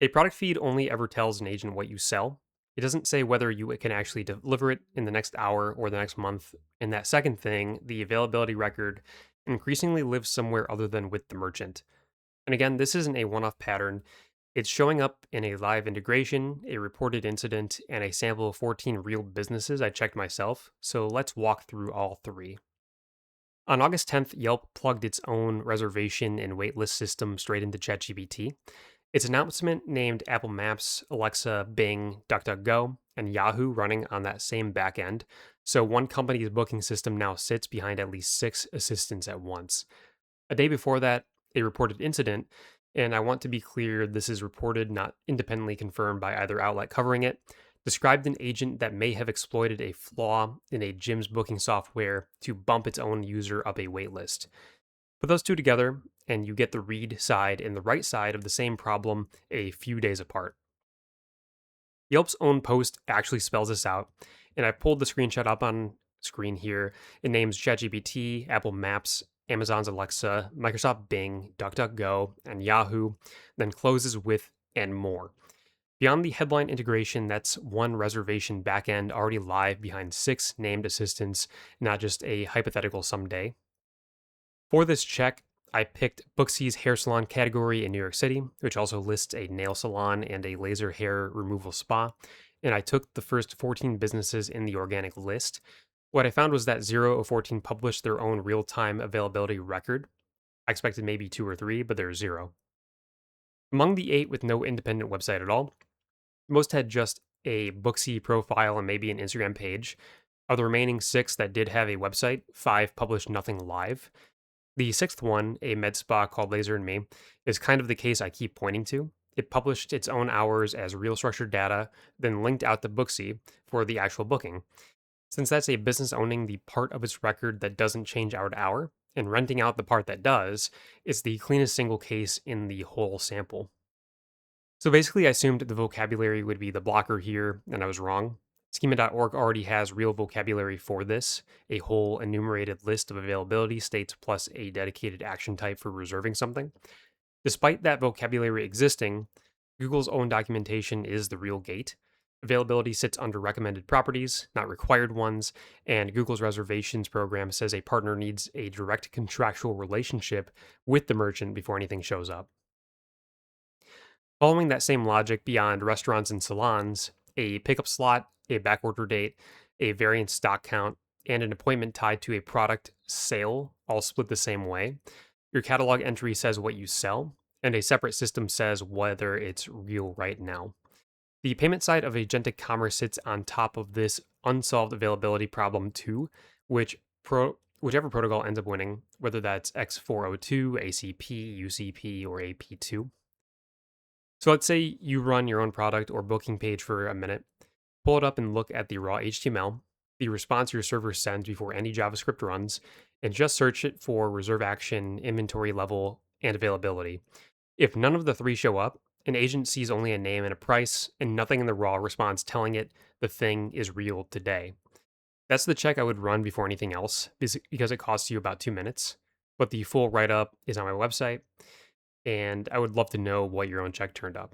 A product feed only ever tells an agent what you sell. It doesn't say whether you can actually deliver it in the next hour or the next month. And that second thing, the availability record, increasingly lives somewhere other than with the merchant. And again, this isn't a one off pattern. It's showing up in a live integration, a reported incident, and a sample of 14 real businesses I checked myself. So let's walk through all three. On August 10th, Yelp plugged its own reservation and waitlist system straight into ChatGPT. Its announcement named Apple Maps, Alexa, Bing, DuckDuckGo, and Yahoo running on that same backend. So one company's booking system now sits behind at least six assistants at once. A day before that, a reported incident, and I want to be clear this is reported, not independently confirmed by either outlet covering it, described an agent that may have exploited a flaw in a gym's booking software to bump its own user up a waitlist. Put those two together, and you get the read side and the right side of the same problem a few days apart. Yelp's own post actually spells this out, and I pulled the screenshot up on screen here. It names ChatGPT, Apple Maps, Amazon's Alexa, Microsoft Bing, DuckDuckGo, and Yahoo, then closes with and more. Beyond the headline integration, that's one reservation backend already live behind six named assistants, not just a hypothetical someday. For this check, I picked Booksy's hair salon category in New York City, which also lists a nail salon and a laser hair removal spa. And I took the first 14 businesses in the organic list. What I found was that 0 of 14 published their own real time availability record. I expected maybe two or three, but there's zero. Among the 8 with no independent website at all, most had just a Booksy profile and maybe an Instagram page. Of the remaining 6 that did have a website, 5 published nothing live. The sixth one, a med spa called Laser and Me, is kind of the case I keep pointing to. It published its own hours as real structured data, then linked out to Booksy for the actual booking. Since that's a business owning the part of its record that doesn't change hour to hour, and renting out the part that does, it's the cleanest single case in the whole sample. So basically, I assumed the vocabulary would be the blocker here, and I was wrong. Schema.org already has real vocabulary for this, a whole enumerated list of availability states plus a dedicated action type for reserving something. Despite that vocabulary existing, Google's own documentation is the real gate. Availability sits under recommended properties, not required ones, and Google's reservations program says a partner needs a direct contractual relationship with the merchant before anything shows up. Following that same logic beyond restaurants and salons, a pickup slot, a backorder date, a variant stock count, and an appointment tied to a product sale all split the same way. Your catalog entry says what you sell, and a separate system says whether it's real right now. The payment side of agentic commerce sits on top of this unsolved availability problem too, whichever protocol ends up winning, whether that's X402, ACP, UCP, or AP2. So let's say you run your own product or booking page for a minute, pull it up and look at the raw HTML, the response your server sends before any JavaScript runs, and just search it for reserve action, inventory level, and availability. If none of the three show up, an agent sees only a name and a price, and nothing in the raw response telling it the thing is real today. That's the check I would run before anything else because it costs you about 2 minutes. But the full write up is on my website, and I would love to know what your own check turned up.